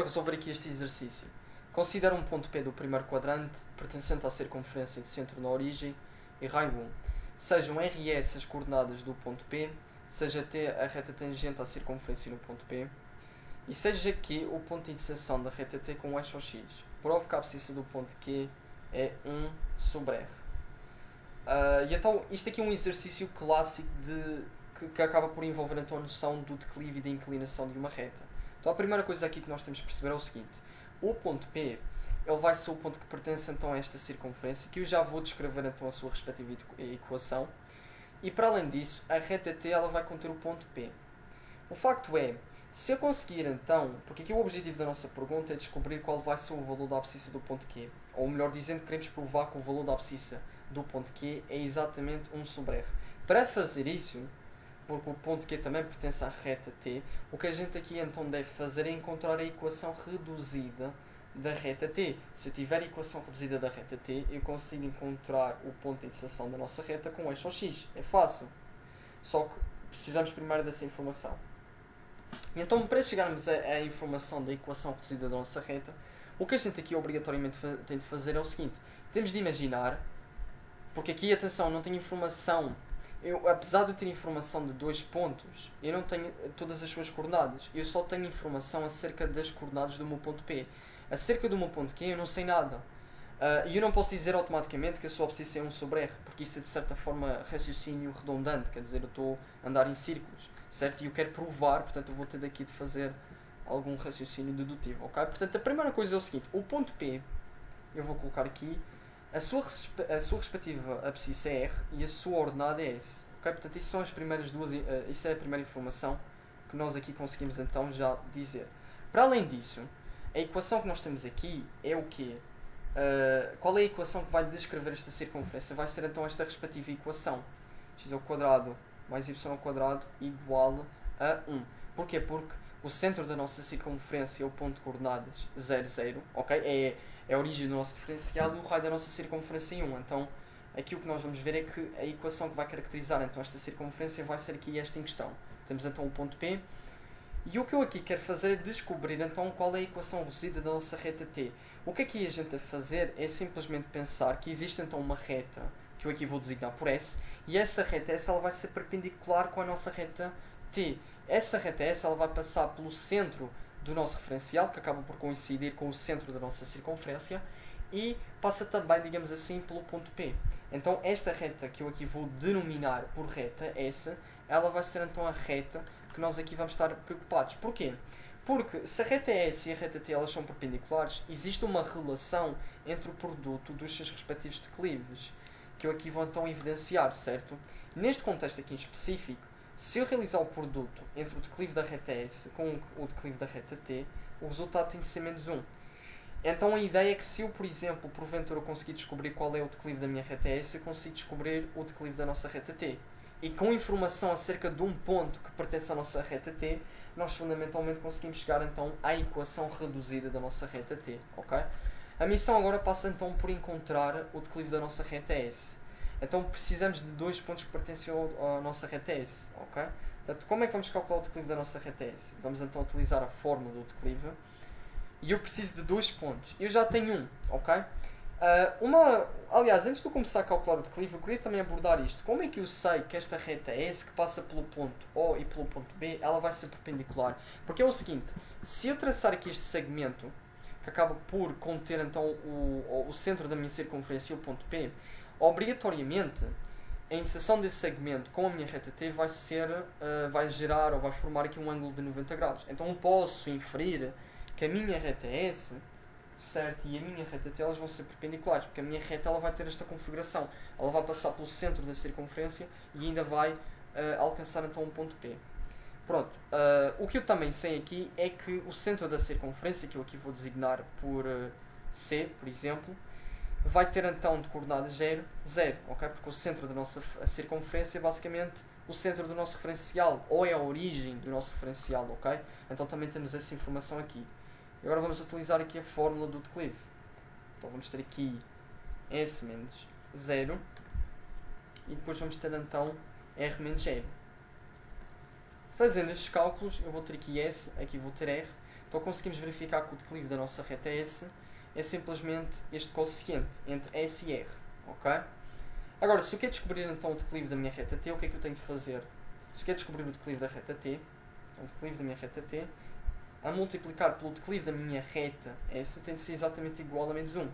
resolver aqui este exercício. Considera um ponto P do primeiro quadrante, pertencente à circunferência de centro na origem, e raio 1. Sejam R e S as coordenadas do ponto P, seja T a reta tangente à circunferência no ponto P, e seja Q o ponto de interseção da reta T com o eixo X. Prove que a abscissa do ponto Q é 1 sobre R. E então, isto aqui é um exercício clássico que acaba por envolver então a noção do declive e da inclinação de uma reta. Então a primeira coisa aqui que nós temos que perceber é o seguinte: o ponto P ele vai ser o ponto que pertence então a esta circunferência, que eu já vou descrever então a sua respectiva equação, e para além disso, a reta T ela vai conter o ponto P. O facto é, se eu conseguir então, porque aqui o objetivo da nossa pergunta é descobrir qual vai ser o valor da abscissa do ponto Q, ou melhor dizendo, queremos provar que o valor da abscissa do ponto Q é exatamente 1 sobre R. Para fazer isso, porque o ponto Q também pertence à reta T, o que a gente aqui então deve fazer é encontrar a equação reduzida da reta T. Se eu tiver a equação reduzida da reta T, eu consigo encontrar o ponto de interseção da nossa reta com o eixo X. É fácil. Só que precisamos primeiro dessa informação. E então, para chegarmos à informação da equação reduzida da nossa reta, o que a gente aqui obrigatoriamente tem de fazer é o seguinte: temos de imaginar, porque aqui, atenção, não tenho informação. Apesar de eu ter informação de 2 pontos, eu não tenho todas as suas coordenadas. Eu só tenho informação acerca das coordenadas do meu ponto P. Acerca do meu ponto Q, eu não sei nada. E eu não posso dizer automaticamente que a sua abscissa é 1 sobre R, porque isso é de certa forma raciocínio redundante, quer dizer, eu estou a andar em círculos, certo? E eu quero provar, portanto eu vou ter daqui de fazer algum raciocínio dedutivo, ok? Portanto, a primeira coisa é o seguinte: o ponto P, eu vou colocar aqui, a sua respectiva abscissa é R e a sua ordenada é S, ok? Portanto, isso são as primeiras duas, isso é a primeira informação que nós aqui conseguimos então já dizer. Para além disso, a equação que nós temos aqui é o quê? Qual é a equação que vai descrever esta circunferência? Vai ser então esta respectiva equação: x ao quadrado mais y ao quadrado igual a 1. Porquê? Porque o centro da nossa circunferência é o ponto de coordenadas 0, 0, ok? É a origem do nosso diferencial e o raio da nossa circunferência em 1. Então, aqui o que nós vamos ver é que a equação que vai caracterizar então esta circunferência vai ser aqui esta em questão. Temos então o ponto P. E o que eu aqui quero fazer é descobrir então qual é a equação reduzida da nossa reta T. O que aqui a gente deve fazer é simplesmente pensar que existe então uma reta, que eu aqui vou designar por S, e essa reta S ela vai ser perpendicular com a nossa reta T. Essa reta S ela vai passar pelo centro do nosso referencial, que acaba por coincidir com o centro da nossa circunferência, e passa também, digamos assim, pelo ponto P. Então esta reta que eu aqui vou denominar por reta S, ela vai ser então a reta que nós aqui vamos estar preocupados. Porquê? Porque se a reta S e a reta T elas são perpendiculares, existe uma relação entre o produto dos seus respectivos declives, que eu aqui vou então evidenciar, certo? Neste contexto aqui em específico, se eu realizar o produto entre o declive da reta S com o declive da reta T, o resultado tem que ser menos 1. Então a ideia é que se eu, por exemplo, porventura conseguir descobrir qual é o declive da minha reta S, eu consigo descobrir o declive da nossa reta T. E com informação acerca de um ponto que pertence à nossa reta T, nós fundamentalmente conseguimos chegar então à equação reduzida da nossa reta T, ok? A missão agora passa então por encontrar o declive da nossa reta S. Então precisamos de 2 pontos que pertencem à nossa reta S, ok? Portanto, como é que vamos calcular o declive da nossa reta S? Vamos então utilizar a fórmula do declive. E eu preciso de 2 pontos. Eu já tenho um, ok? Aliás, antes de eu começar a calcular o declive, eu queria também abordar isto. Como é que eu sei que esta reta S, que passa pelo ponto O e pelo ponto B, ela vai ser perpendicular? Porque é o seguinte: se eu traçar aqui este segmento, que acaba por conter então o centro da minha circunferência e o ponto P, obrigatoriamente a interseção desse segmento com a minha reta T vai gerar ou vai formar aqui um ângulo de 90 graus. Então eu posso inferir que a minha reta S, certo, e a minha reta T elas vão ser perpendiculares, porque a minha reta ela vai ter esta configuração. Ela vai passar pelo centro da circunferência e ainda vai alcançar então um ponto P. Pronto, o que eu também sei aqui é que o centro da circunferência, que eu aqui vou designar por C, por exemplo, vai ter então de coordenadas 0, 0, ok? Porque o centro da nossa circunferência é basicamente o centro do nosso referencial, ou é a origem do nosso referencial, ok? Então também temos essa informação aqui. E agora vamos utilizar aqui a fórmula do declive. Então vamos ter aqui S menos 0, e depois vamos ter então R menos 0. Fazendo estes cálculos, eu vou ter aqui S, aqui vou ter R. Então conseguimos verificar que o declive da nossa reta S é simplesmente este quociente entre S e R. Ok? Agora, se eu quero descobrir então o declive da minha reta T, o que é que eu tenho de fazer? Se eu quero descobrir o declive da reta T, o declive da minha reta T, a multiplicar pelo declive da minha reta S tem de ser exatamente igual a menos 1.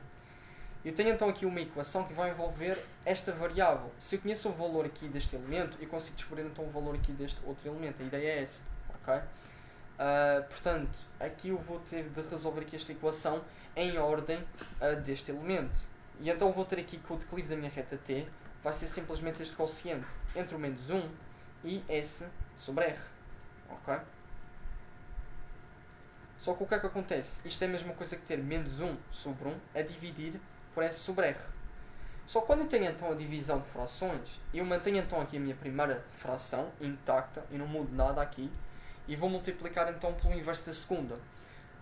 Eu tenho então aqui uma equação que vai envolver esta variável. Se eu conheço o valor aqui deste elemento, eu consigo descobrir então o valor aqui deste outro elemento. A ideia é essa. Okay? Portanto, aqui eu vou ter de resolver aqui esta equação em ordem deste elemento. E então vou ter aqui que o declive da minha reta T vai ser simplesmente este quociente entre o menos 1 e S sobre R. Ok? Só que o que é que acontece? Isto é a mesma coisa que ter menos 1 sobre 1 a dividir por S sobre R. Só que quando eu tenho então a divisão de frações, eu mantenho então aqui a minha primeira fração intacta e não mudo nada aqui e vou multiplicar então pelo inverso da segunda. Ou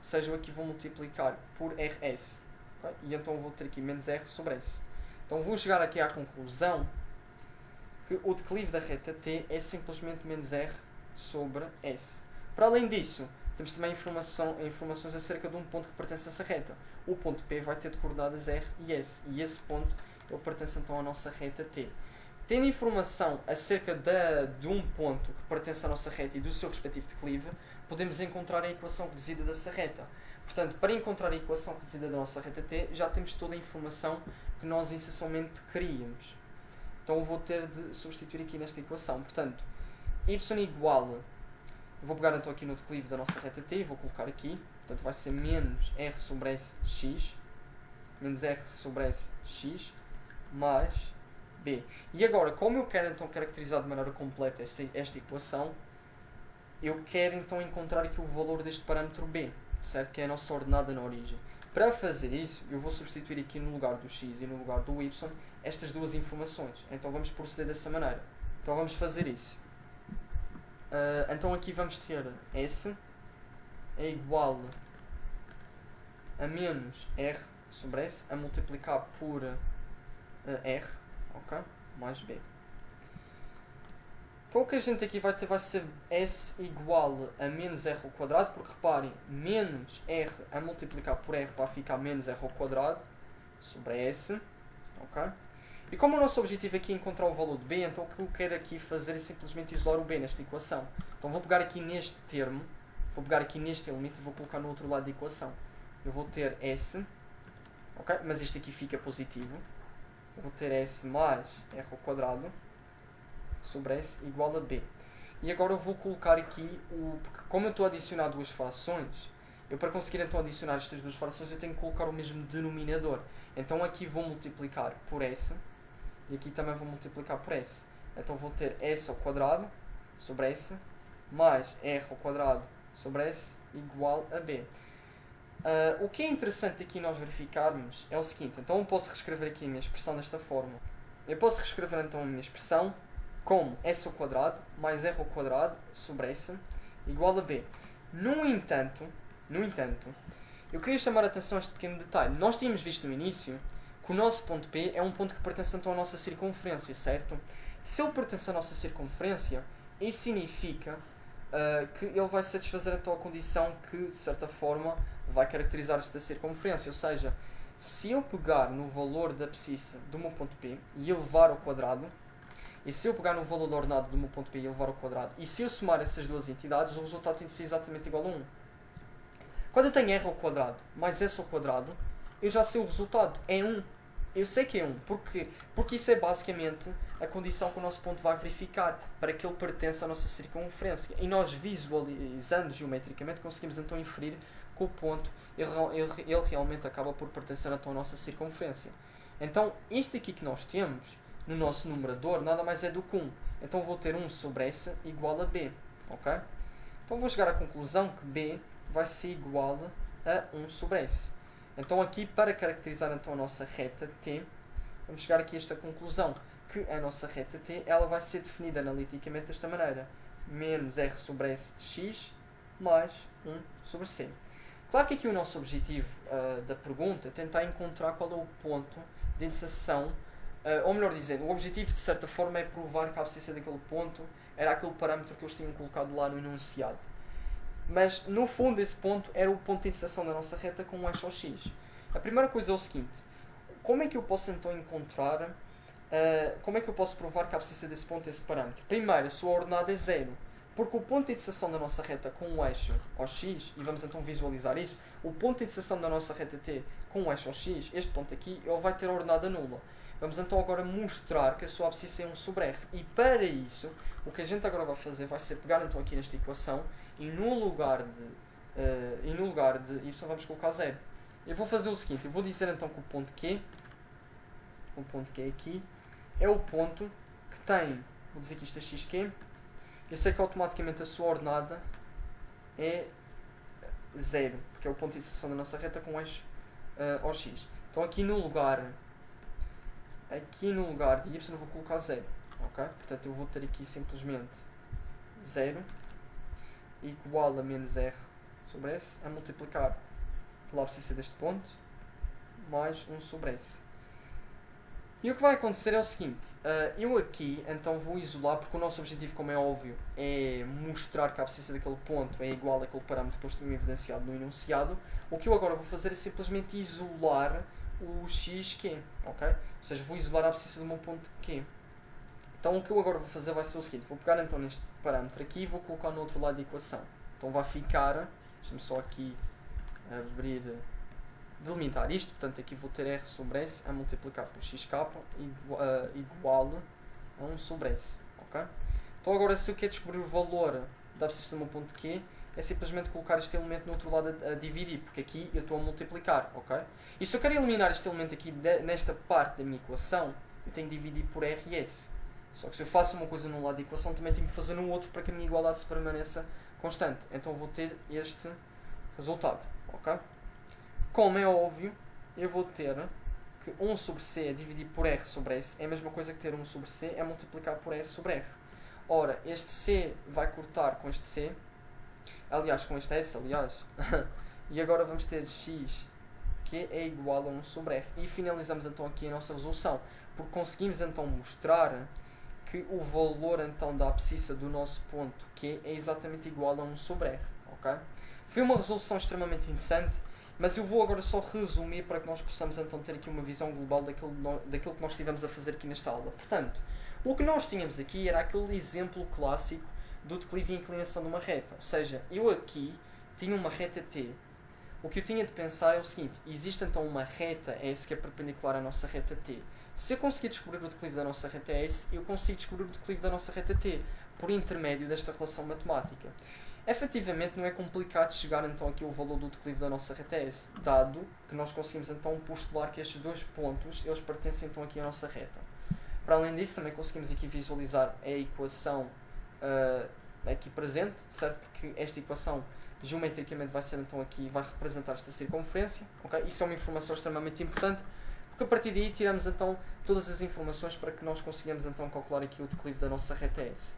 seja, eu aqui vou multiplicar por RS. Okay? E então vou ter aqui menos R sobre S. Então vou chegar aqui à conclusão que o declive da reta T é simplesmente menos R sobre S. Para além disso, temos também informações acerca de um ponto que pertence a essa reta. O ponto P vai ter de coordenadas R e S. E esse ponto ele pertence então à nossa reta T. Tendo informação acerca de um ponto que pertence à nossa reta e do seu respectivo declive, podemos encontrar a equação reduzida dessa reta. Portanto, para encontrar a equação reduzida da nossa reta T, já temos toda a informação que nós essencialmente queríamos. Então eu vou ter de substituir aqui nesta equação. Portanto, y igual, eu vou pegar então aqui no declive da nossa reta T e vou colocar aqui. Portanto, vai ser menos R sobre S x, menos R sobre S x, mais B. E agora, como eu quero então caracterizar de maneira completa esta equação, eu quero então encontrar aqui o valor deste parâmetro B, certo? Que é a nossa ordenada na origem. Para fazer isso, eu vou substituir aqui no lugar do x e no lugar do y estas duas informações. Então vamos proceder dessa maneira. Então vamos fazer isso. Então aqui vamos ter S é igual a menos R sobre S a multiplicar por R, ok? Mais B. Então o que a gente aqui vai ter vai ser S igual a menos R ao quadrado, porque reparem, menos R a multiplicar por R vai ficar menos R ao quadrado sobre S, ok? E como o nosso objetivo aqui é encontrar o valor de B, então o que eu quero aqui fazer é simplesmente isolar o B nesta equação. Então vou pegar aqui neste termo, vou pegar aqui neste elemento e vou colocar no outro lado da equação. Eu vou ter S, ok? Mas este aqui fica positivo. Eu vou ter S mais R ao quadrado sobre S igual a B. E agora eu vou colocar aqui, porque como eu estou a adicionar duas frações, eu para conseguir então adicionar estas duas frações eu tenho que colocar o mesmo denominador. Então aqui vou multiplicar por S e aqui também vou multiplicar por S. Então vou ter S ao quadrado sobre S mais R ao quadrado sobre S igual a B. O que é interessante aqui nós verificarmos é o seguinte. Então eu posso reescrever aqui a minha expressão desta forma. Eu posso reescrever então a minha expressão como S ao quadrado mais R ao quadrado sobre S igual a B. No entanto, eu queria chamar a atenção a este pequeno detalhe. Nós tínhamos visto no início que o nosso ponto P é um ponto que pertence então à nossa circunferência, certo? Se ele pertence à nossa circunferência, isso significa que ele vai satisfazer então a condição que, de certa forma, vai caracterizar esta circunferência. Ou seja, se eu pegar no valor da abscissa do meu ponto P e elevar ao quadrado, e se eu pegar no valor ordenado do meu ponto P e elevar ao quadrado, e se eu somar essas duas entidades, o resultado tem de ser exatamente igual a 1. Quando eu tenho R ao quadrado mais S ao quadrado, eu já sei o resultado. É 1. Eu sei que é 1. Porquê? Porque isso é basicamente a condição que o nosso ponto vai verificar para que ele pertença à nossa circunferência. E nós, visualizando geometricamente, conseguimos então inferir que o ponto ele realmente acaba por pertencer então à nossa circunferência. Então, este aqui que nós temos no nosso numerador nada mais é do que 1. Então vou ter 1 sobre S igual a B. Ok? Então vou chegar à conclusão que B vai ser igual a 1 sobre S. Então aqui, para caracterizar então a nossa reta T, vamos chegar aqui a esta conclusão, que a nossa reta T ela vai ser definida analiticamente desta maneira. Menos R sobre S x mais 1 sobre C. Claro que aqui o nosso objetivo da pergunta é tentar encontrar qual é o ponto de interseção, ou melhor dizendo, o objetivo de certa forma é provar que a abscissa daquele ponto era aquele parâmetro que eles tinham colocado lá no enunciado. Mas no fundo esse ponto era o ponto de interseção da nossa reta com o eixo x. A primeira coisa é o seguinte: como é que eu posso então encontrar, como é que eu posso provar que a abscissa desse ponto é esse parâmetro? Primeiro, a sua ordenada é 0. Porque o ponto de interseção da nossa reta com o eixo OX, e vamos então visualizar isso, o ponto de interseção da nossa reta T com o eixo OX, este ponto aqui, ele vai ter a ordenada nula. Vamos então agora mostrar que a sua abscissa é 1 sobre R. E para isso, o que a gente agora vai fazer vai ser pegar então aqui nesta equação e no lugar de y vamos colocar 0. Eu vou fazer o seguinte, eu vou dizer então que o ponto Q aqui, é o ponto que tem, vou dizer que isto é xq, eu sei que automaticamente a sua ordenada é 0, porque é o ponto de interseção da nossa reta com o eixo OX. Então aqui no lugar de y eu vou colocar 0, ok? Portanto eu vou ter aqui simplesmente 0 igual a menos r sobre s a multiplicar pela abscissa deste ponto mais 1 sobre s. E o que vai acontecer é o seguinte, eu aqui então vou isolar, porque o nosso objetivo, como é óbvio, é mostrar que a abscissa daquele ponto é igual àquele parâmetro que eu tenho evidenciado no enunciado. O que eu agora vou fazer é simplesmente isolar o xq, ok? Ou seja, vou isolar a abscissa do meu ponto q. Então o que eu agora vou fazer vai ser o seguinte, vou pegar então neste parâmetro aqui e vou colocar no outro lado da equação. Então vai ficar, deixa-me só aqui abrir, delimitar isto, portanto aqui vou ter r sobre s a multiplicar por xk igual a 1 sobre s, ok? Então agora se eu quero descobrir o valor da abscissa do meu ponto q, é simplesmente colocar este elemento no outro lado a dividir, porque aqui eu estou a multiplicar, ok? E se eu quero eliminar este elemento aqui nesta parte da minha equação, eu tenho que dividir por r e s. Só que se eu faço uma coisa num lado da equação, também tenho que fazer no outro para que a minha igualdade se permaneça constante. Então vou ter este resultado, ok? Como é óbvio, eu vou ter que 1 sobre c a dividir por r sobre s é a mesma coisa que ter 1 sobre c a multiplicar por s sobre r. Ora, este c vai cortar com este c, aliás, com este s, aliás, e agora vamos ter x que é igual a 1 sobre r. E finalizamos então aqui a nossa resolução, porque conseguimos então mostrar que o valor então da abscissa do nosso ponto Q é exatamente igual a 1 sobre r, ok? Foi uma resolução extremamente interessante, mas eu vou agora só resumir para que nós possamos então ter aqui uma visão global daquilo que nós estivemos a fazer aqui nesta aula. Portanto, o que nós tínhamos aqui era aquele exemplo clássico do declive e inclinação de uma reta. Ou seja, eu aqui tinha uma reta T. O que eu tinha de pensar é o seguinte, existe então uma reta S que é perpendicular à nossa reta T. Se eu conseguir descobrir o declive da nossa reta S, eu consigo descobrir o declive da nossa reta T, por intermédio desta relação matemática. Efetivamente não é complicado chegar então aqui ao valor do declive da nossa reta S, dado que nós conseguimos então postular que estes dois pontos, eles pertencem então aqui à nossa reta. Para além disso, também conseguimos aqui visualizar a equação aqui presente, certo? Porque esta equação geometricamente vai ser então aqui, vai representar esta circunferência, ok? Isso é uma informação extremamente importante, porque a partir daí tiramos então todas as informações para que nós consigamos então calcular aqui o declive da nossa reta S.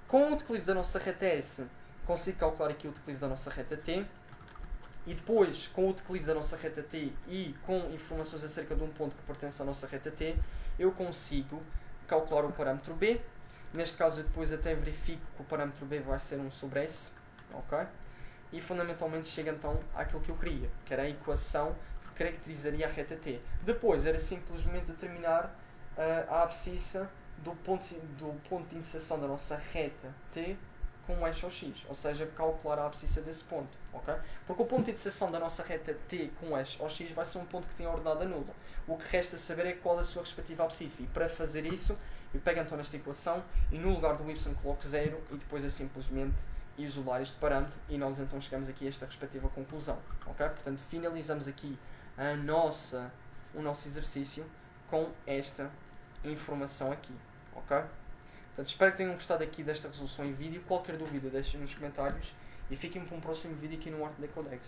Com o declive da nossa reta S, consigo calcular aqui o declive da nossa reta T, e depois, com o declive da nossa reta T e com informações acerca de um ponto que pertence à nossa reta T, eu consigo calcular o parâmetro B. Neste caso, eu depois até verifico que o parâmetro B vai ser 1 sobre S, ok? E fundamentalmente chega então àquilo que eu queria, que era a equação que caracterizaria a reta T. Depois era simplesmente determinar a abscissa do ponto de interseção da nossa reta T com o eixo X, ou seja, calcular a abscissa desse ponto, ok? Porque o ponto de interseção da nossa reta T com o eixo X vai ser um ponto que tem a ordenada nula. O que resta saber é qual a sua respectiva abscissa, e para fazer isso, eu pego então nesta equação e no lugar do y coloco 0 e depois é simplesmente isolar este parâmetro e nós então chegamos aqui a esta respectiva conclusão, ok? Portanto, finalizamos aqui o nosso exercício com esta informação aqui, ok? Portanto, espero que tenham gostado aqui desta resolução em vídeo. Qualquer dúvida deixem nos comentários e fiquem para um próximo vídeo aqui no Art Decodex.